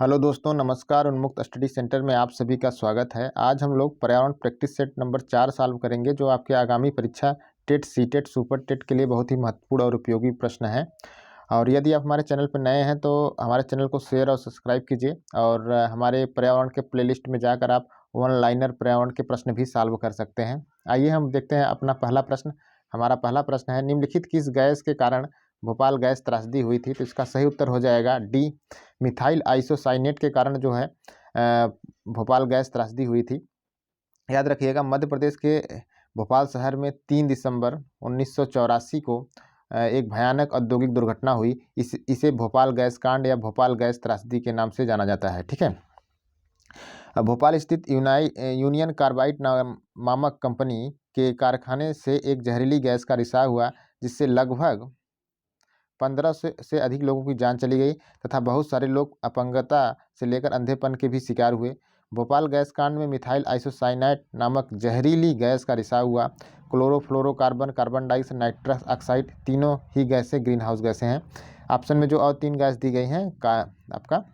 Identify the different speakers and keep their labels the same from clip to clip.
Speaker 1: Hello दोस्तों, नमस्कार। उन्मुक्त स्टडी सेंटर में आप सभी का स्वागत है। आज हम लोग पर्यावरण प्रैक्टिस सेट नंबर 4 सॉल्व करेंगे, जो आपके आगामी परीक्षा टेट, सीटेट, सुपर टेट के लिए बहुत ही महत्वपूर्ण और उपयोगी प्रश्न है। और यदि आप हमारे चैनल पर नए हैं तो हमारे चैनल को शेयर और सब्सक्राइब कीजिए, और हमारे पर्यावरण के प्लेलिस्ट में जाकर आप वन लाइनर पर्यावरण के प्रश्न भी सॉल्व कर सकते हैं। आइए हम देखते हैं अपना पहला प्रश्न। हमारा पहला प्रश्न है, निम्नलिखित किस गैस के कारण भोपाल गैस त्रासदी हुई थी? तो इसका सही उत्तर हो जाएगा डी, मिथाइल आइसोसाइनेट के कारण जो है भोपाल गैस त्रासदी हुई थी। याद रखिएगा, मध्य प्रदेश के भोपाल शहर में 3 दिसंबर 1984 को एक भयानक औद्योगिक दुर्घटना हुई। इसे भोपाल गैस कांड या भोपाल गैस त्रासदी के नाम से जाना जाता है। ठीक है। अब भोपाल स्थित यूनियन कार्बाइड नामक कंपनी के कारखाने से एक जहरीली गैस का रिसाव हुआ, जिससे लगभग 15 से अधिक लोगों की जान चली गई तथा बहुत सारे लोग अपंगता से लेकर अंधेपन के भी शिकार हुए। भोपाल गैस कांड में मिथाइल आइसोसाइनेट नामक जहरीली गैस का रिसाव हुआ। Chlorofluorocarbon, carbon dioxide, nitrous oxide, तीनों ही गैसें ग्रीन हाउस गैसें हैं। ऑप्शन में जो और 3 गैस दी गई हैं आपका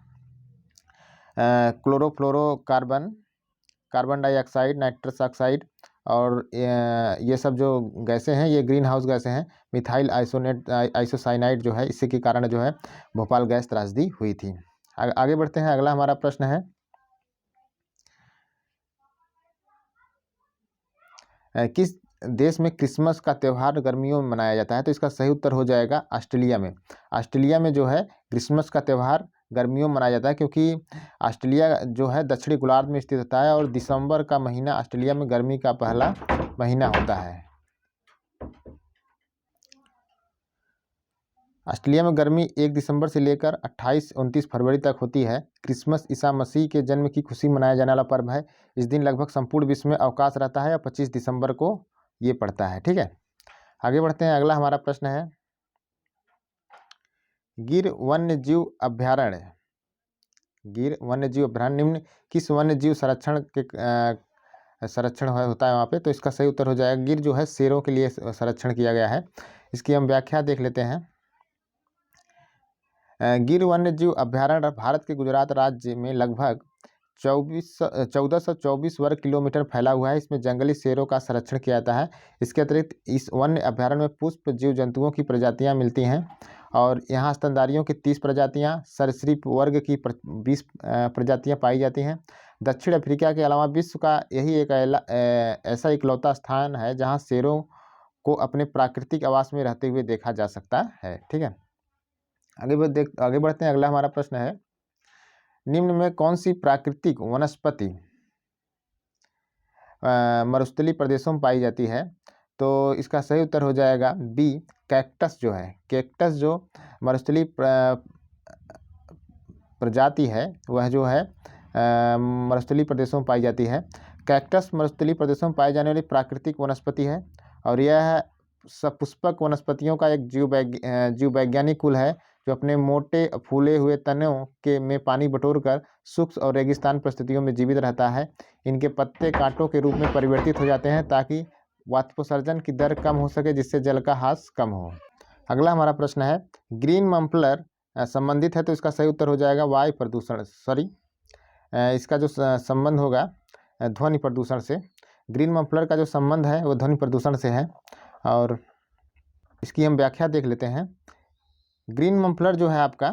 Speaker 1: chlorofluorocarbon, carbon dioxide, nitrous oxide और ये सब जो गैसें हैं ये ग्रीन हाउस गैसें हैं। मिथाइल आइसोसाइनाइड जो है, इसी के कारण जो है भोपाल गैस त्रासदी हुई थी। आगे बढ़ते हैं। अगला हमारा प्रश्न है, किस देश में क्रिसमस का त्यौहार गर्मियों में मनाया जाता है? तो इसका सही उत्तर हो जाएगा ऑस्ट्रेलिया में। ऑस्ट्रेलिया में जो है क्रिसमस का त्यौहार गर्मियों में मनाया जाता है, क्योंकि ऑस्ट्रेलिया जो है दक्षिणी गोलार्ध में स्थित होता है और दिसंबर का महीना ऑस्ट्रेलिया में गर्मी का पहला महीना होता है। ऑस्ट्रेलिया में गर्मी 1 दिसंबर से लेकर 28-29 फरवरी तक होती है। क्रिसमस ईसा मसीह के जन्म की खुशी मनाया जाने वाला पर्व है। इस दिन लगभग संपूर्ण विश्व में अवकाश रहता है और 25 दिसंबर को ये पड़ता है। ठीक है। आगे बढ़ते हैं। अगला हमारा प्रश्न है, गिर वन्य जीव अभ्यारण्य निम्न किस वन्य जीव संरक्षण होता है वहाँ पे? तो इसका सही उत्तर हो जाएगा, गिर जो है शेरों के लिए संरक्षण किया गया है। इसकी हम व्याख्या देख लेते हैं। गिर वन्य जीव अभ्यारण्य भारत के गुजरात राज्य में लगभग 1424 वर्ग किलोमीटर फैला हुआ है। इसमें जंगली शेरों का संरक्षण किया जाता है। इसके अतिरिक्त इस वन्य अभ्यारण्य में पुष्प जीव जंतुओं की प्रजातियां मिलती हैं, और यहाँ स्तनधारियों की 30 प्रजातियां, सरीसृप वर्ग की 20 प्रजातियां पाई जाती हैं। दक्षिण अफ्रीका के अलावा विश्व का यही एक ऐसा इकलौता स्थान है जहाँ शेरों को अपने प्राकृतिक आवास में रहते हुए देखा जा सकता है। ठीक है। आगे बढ़ते हैं। अगला हमारा प्रश्न है, निम्न में कौन सी प्राकृतिक वनस्पति मरुस्थलीय प्रदेशों में पाई जाती है? तो इसका सही उत्तर हो जाएगा बी, कैक्टस जो है। कैक्टस जो मरुस्थलीय प्रजाति है वह जो है मरुस्थलीय प्रदेशों में पाई जाती है। कैक्टस मरुस्थलीय प्रदेशों में पाई जाने वाली प्राकृतिक वनस्पति है, और यह सपुष्पक वनस्पतियों का एक जीव वैज्ञानिक कुल है, जो अपने मोटे फूले हुए तनों के में पानी बटोरकर शुष्क और रेगिस्तान परिस्थितियों में जीवित रहता है। इनके पत्ते कांटों के रूप में परिवर्तित हो जाते हैं ताकि वाष्पोत्सर्जन की दर कम हो सके, जिससे जल का ह्रास कम हो। अगला हमारा प्रश्न है, ग्रीन मफलर संबंधित है? तो इसका सही उत्तर हो जाएगा वायु प्रदूषण, इसका जो संबंध होगा ध्वनि प्रदूषण से। ग्रीन मफलर का जो संबंध है वो ध्वनि प्रदूषण से है, और इसकी हम व्याख्या देख लेते हैं। ग्रीन मफलर जो है आपका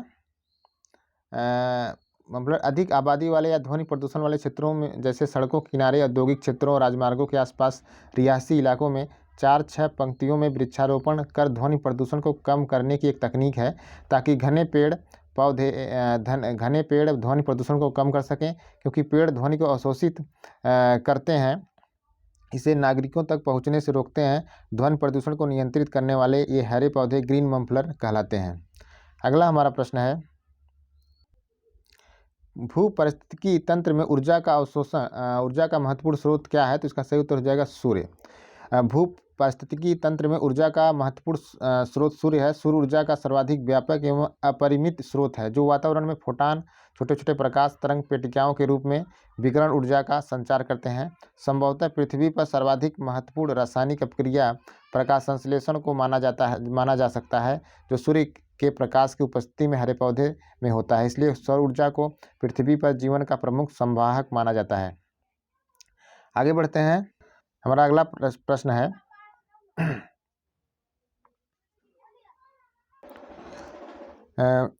Speaker 1: मफलर अधिक आबादी वाले या ध्वनि प्रदूषण वाले क्षेत्रों में, जैसे सड़कों के किनारे, औद्योगिक क्षेत्रों और राजमार्गों के आसपास रिहायशी इलाकों में 4-6 पंक्तियों में वृक्षारोपण कर ध्वनि प्रदूषण को कम करने की एक तकनीक है, ताकि घने पेड़ ध्वनि प्रदूषण को कम कर सकें, क्योंकि पेड़ ध्वनि को अवशोषित करते हैं, इसे नागरिकों तक पहुंचने से रोकते हैं। ध्वनि प्रदूषण को नियंत्रित करने वाले ये हरे पौधे ग्रीन मफलर कहलाते हैं। अगला हमारा प्रश्न है, भू परिस्थितिकी तंत्र में ऊर्जा का महत्वपूर्ण स्रोत क्या है? तो इसका सही उत्तर हो जाएगा सूर्य। भू पारिस्थितिकी तंत्र में ऊर्जा का महत्वपूर्ण स्रोत सूर्य है। सूर्य ऊर्जा का सर्वाधिक व्यापक एवं अपरिमित स्रोत है, जो वातावरण में फोटान, छोटे छोटे प्रकाश तरंग पेटिकाओं के रूप में विकिरण ऊर्जा का संचार करते हैं। संभवतः पृथ्वी पर सर्वाधिक महत्वपूर्ण रासायनिक अपक्रिया प्रकाश संश्लेषण को माना जा सकता है, जो सूर्य के प्रकाश की उपस्थिति में हरे पौधे में होता है। इसलिए सौर ऊर्जा को पृथ्वी पर जीवन का प्रमुख संवाहक माना जाता है। आगे बढ़ते हैं। हमारा अगला प्रश्न है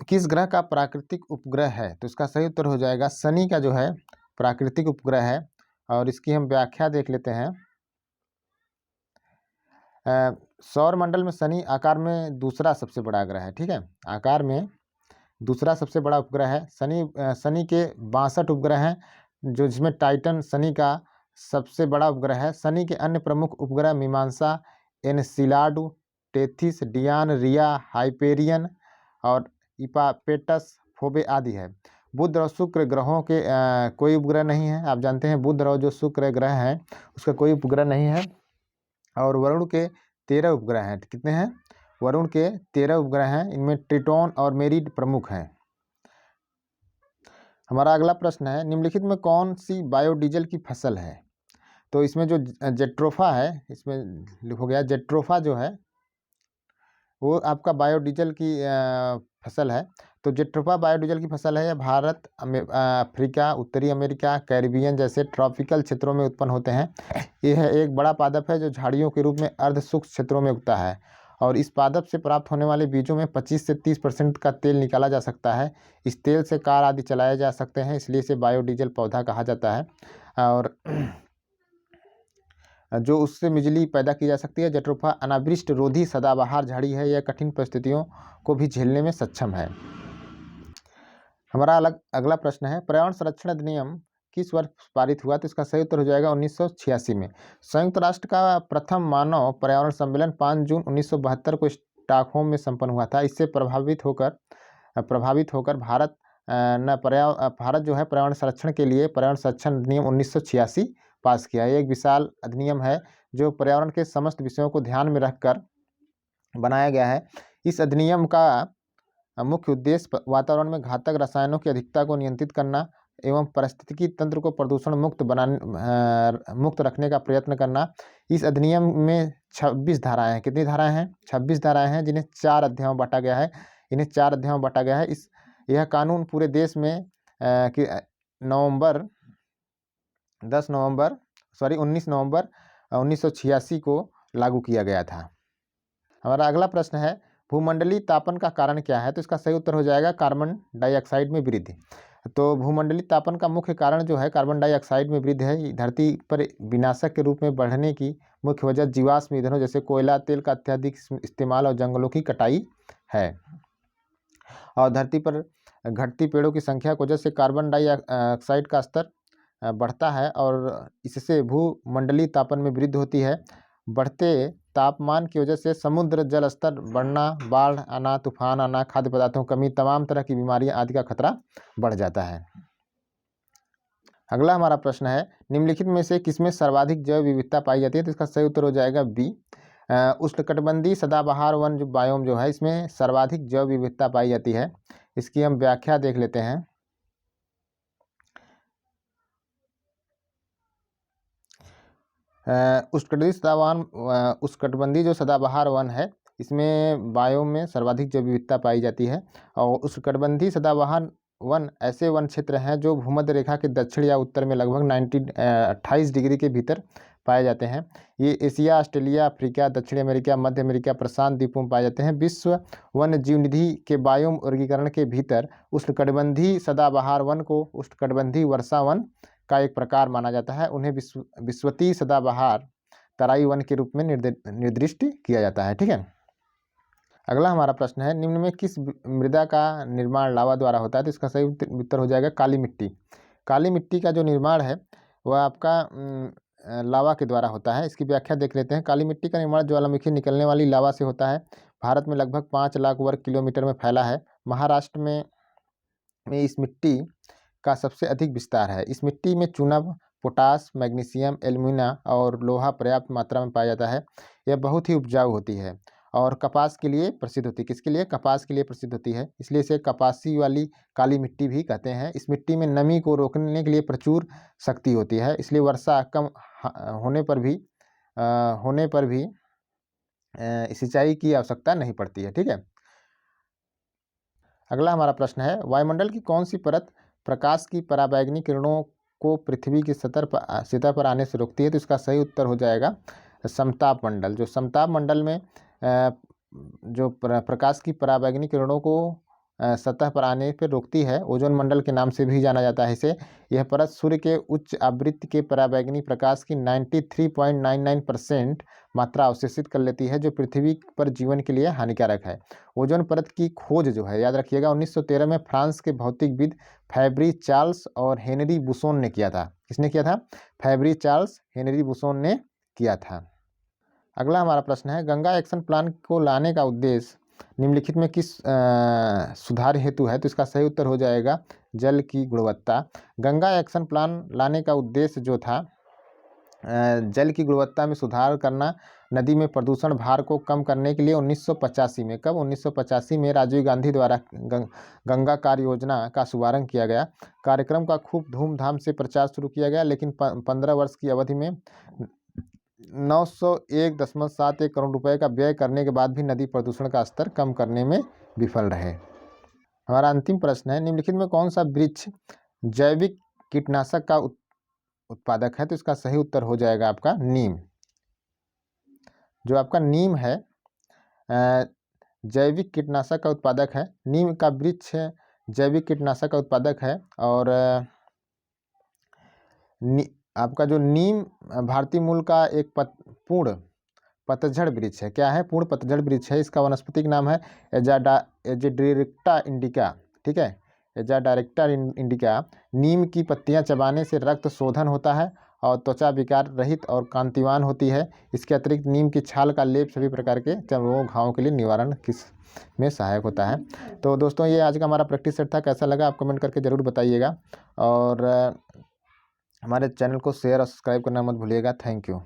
Speaker 1: किस ग्रह का प्राकृतिक उपग्रह है? तो इसका सही उत्तर हो जाएगा शनि का जो है प्राकृतिक उपग्रह है। और इसकी हम व्याख्या देख लेते हैं। सौर मंडल में शनि आकार में दूसरा सबसे बड़ा ग्रह है। ठीक है, आकार में दूसरा सबसे बड़ा उपग्रह है। शनि के 62 उपग्रह हैं, जो जिसमें टाइटन शनि का सबसे बड़ा उपग्रह है। शनि के अन्य प्रमुख उपग्रह मीमांसा, एनसिलाडु, टेथिस, डियान, रिया, हाइपेरियन और इपापेटस, फोबे आदि है। बुध और शुक्र ग्रहों के कोई उपग्रह नहीं है। आप जानते हैं बुध और जो शुक्र ग्रह है उसका कोई उपग्रह नहीं है। और वरुण के 13 उपग्रह हैं। कितने हैं? वरुण के 13 उपग्रह हैं। इनमें ट्रिटोन और मेरिड प्रमुख हैं। हमारा अगला प्रश्न है निम्नलिखित में कौन सी बायोडीजल की फसल है? तो इसमें जो जेट्रोफा है, इसमें हो गया जेट्रोफा जो है वो आपका बायोडीजल की फसल है। तो जेट्रोफा बायोडीजल की फसल है। यह भारत, अफ्रीका, उत्तरी अमेरिका, कैरिबियन जैसे ट्रॉपिकल क्षेत्रों में उत्पन्न होते हैं। यह एक बड़ा पादप है जो झाड़ियों के रूप में अर्ध शुष्क क्षेत्रों में उगता है। और इस पादप से प्राप्त होने वाले बीजों में 25 से 30% का तेल निकाला जा सकता है। इस तेल से कार आदि चलाए जा सकते हैं, इसलिए इसे बायोडीजल पौधा कहा जाता है। और जो उससे बिजली पैदा की जा सकती है। जेट्रोफा अनावृष्ट रोधी सदाबहार झाड़ी है। यह कठिन परिस्थितियों को भी झेलने में सक्षम है। हमारा अगला प्रश्न है पर्यावरण संरक्षण अधिनियम किस वर्ष पारित हुआ? तो इसका सही उत्तर हो जाएगा 1986 में। संयुक्त राष्ट्र का प्रथम मानव पर्यावरण सम्मेलन 5 जून 1972 को स्टॉकहोम में संपन्न हुआ था। इससे प्रभावित होकर भारत जो है पर्यावरण संरक्षण के लिए पर्यावरण संरक्षण अधिनियम 1986 पास किया। यह एक विशाल अधिनियम है जो पर्यावरण के समस्त विषयों को ध्यान में रखकर बनाया गया है। इस अधिनियम का मुख्य उद्देश्य वातावरण में घातक रसायनों की अधिकता को नियंत्रित करना एवं पारिस्थितिकी तंत्र को प्रदूषण मुक्त रखने का प्रयत्न करना। इस अधिनियम में 26 धाराएं हैं। कितनी धाराएं हैं? 26 धाराएं हैं, जिन्हें 4 अध्यायों में बांटा गया है। यह कानून पूरे देश में 19 नवंबर 1986 को लागू किया गया था। हमारा अगला प्रश्न है भूमंडलीय तापन का कारण क्या है? तो इसका सही उत्तर हो जाएगा कार्बन डाइऑक्साइड में वृद्धि। तो भूमंडलीय तापन का मुख्य कारण जो है कार्बन डाइऑक्साइड में वृद्धि है। धरती पर विनाशक के रूप में बढ़ने की मुख्य वजह जीवाश्म ईंधनों जैसे कोयला, तेल का अत्यधिक इस्तेमाल और जंगलों की कटाई है। और धरती पर घटती पेड़ों की संख्या की वजह से कार्बन डाइऑक्साइड का स्तर बढ़ता है और इससे भूमंडलीय तापन में वृद्धि होती है। बढ़ते तापमान की वजह से समुद्र जल स्तर बढ़ना, बाढ़ आना, तूफान आना, खाद्य पदार्थों की कमी, तमाम तरह की बीमारियां आदि का खतरा बढ़ जाता है। अगला हमारा प्रश्न है निम्नलिखित में से किसमें सर्वाधिक जैव विविधता पाई जाती है? तो इसका सही उत्तर हो जाएगा बी, उष्णकटिबंधीय सदाबहार वन जो बायोम जो है इसमें सर्वाधिक जैव विविधता पाई जाती है। इसकी हम व्याख्या देख लेते हैं। उष्णकटिबंधीय जो सदाबहार वन है इसमें बायोम में सर्वाधिक जैव विविधता पाई जाती है। और उष्णकटिबंधीय सदाबहार वन ऐसे वन क्षेत्र हैं जो भूमध्य रेखा के दक्षिण या उत्तर में लगभग 28 डिग्री के भीतर पाए जाते हैं। ये एशिया, ऑस्ट्रेलिया, अफ्रीका, दक्षिण अमेरिका, मध्य अमेरिका, प्रशांत द्वीपों में पाए जाते हैं। विश्व वन्य जीव निधि के बायोम वर्गीकरण के भीतर उष्णकटिबंधीय सदाबहार वन को उष्णकटिबंधीय वर्षा वन का एक प्रकार माना जाता है। उन्हें विश्वतीय सदाबहार तराई वन के रूप में निर्दिष्ट किया जाता है। ठीक है। अगला हमारा प्रश्न है निम्न में किस मृदा का निर्माण लावा द्वारा होता है? तो इसका सही उत्तर हो जाएगा काली मिट्टी। काली मिट्टी का जो निर्माण है वह आपका लावा के द्वारा होता है। इसकी व्याख्या देख लेते हैं। काली मिट्टी का निर्माण ज्वालामुखी निकलने वाली लावा से होता है। भारत में लगभग 5 लाख वर्ग किलोमीटर में फैला है। महाराष्ट्र में इस मिट्टी का सबसे अधिक विस्तार है। इस मिट्टी में चूना, पोटास, मैग्नीशियम, एल्यूमिना और लोहा पर्याप्त मात्रा में पाया जाता है। यह बहुत ही उपजाऊ होती है और कपास के लिए प्रसिद्ध होती है। किसके लिए? कपास के लिए प्रसिद्ध होती है, इसलिए इसे कपासी वाली काली मिट्टी भी कहते हैं। इस मिट्टी में नमी को रोकने के लिए प्रचुर शक्ति होती है, इसलिए वर्षा कम होने पर भी सिंचाई की आवश्यकता नहीं पड़ती है। ठीक है। अगला हमारा प्रश्न है, वायुमंडल की कौन सी परत प्रकाश की पराबैंगनी किरणों को पृथ्वी की सतह पर आने से रोकती है? तो इसका सही उत्तर हो जाएगा समताप मंडल। जो समताप मंडल में जो प्रकाश की पराबैंगनी किरणों को सतह पर आने पर रोकती है, ओजोन मंडल के नाम से भी जाना जाता है इसे। यह परत सूर्य के उच्च आवृत्ति के पराबैंगनी प्रकाश की 93.99% मात्रा अवशोषित कर लेती है, जो पृथ्वी पर जीवन के लिए हानिकारक है। ओजोन परत की खोज जो है, याद रखिएगा, 1913 में फ्रांस के भौतिकविद फैब्री चार्ल्स और हेनरी बुसोन ने किया था। किसने किया था? फैब्री चार्ल्स, हेनरी बुसोन ने किया था। अगला हमारा प्रश्न है, गंगा एक्शन प्लान को लाने का उद्देश्य निम्नलिखित में किस सुधार हेतु है? तो इसका सही उत्तर हो जाएगा जल की गुणवत्ता। गंगा एक्शन प्लान लाने का उद्देश्य जो था जल की गुणवत्ता में सुधार करना, नदी में प्रदूषण भार को कम करने के लिए 1985 में, कब? 1985 में राजीव गांधी द्वारा गंगा कार्य योजना का शुभारंभ किया गया। कार्यक्रम का खूब धूमधाम से प्रचार शुरू किया गया, लेकिन 15 वर्ष की अवधि में 901.71 करोड़ रुपए का व्यय करने के बाद भी नदी प्रदूषण का स्तर कम करने में विफल रहे। हमारा अंतिम प्रश्न है, निम्नलिखित में कौन सा वृक्ष जैविक कीटनाशक का उत्पादक है? तो इसका सही उत्तर हो जाएगा आपका नीम। जो आपका नीम है जैविक कीटनाशक का उत्पादक है। नीम का वृक्ष जैविक कीटनाशक का उत्पादक है। और आपका जो नीम भारतीय मूल का एक पूर्ण पतझड़ वृक्ष है। क्या है? पूर्ण पतझड़ वृक्ष है। इसका वानस्पतिक नाम है एजाडिरेक्टा इंडिका। ठीक है, एजाडिरेक्टा इंडिका। नीम की पत्तियां चबाने से रक्त शोधन होता है और त्वचा विकार रहित और कांतिवान होती है। इसके अतिरिक्त नीम की छाल का लेप सभी प्रकार के चर्मरोग घावों के लिए निवारण में सहायक होता है। तो दोस्तों, ये आज का हमारा प्रैक्टिस सेट था। कैसा लगा आप कमेंट करके ज़रूर बताइएगा, और हमारे चैनल को शेयर और सब्सक्राइब करना मत भूलिएगा। Thank you.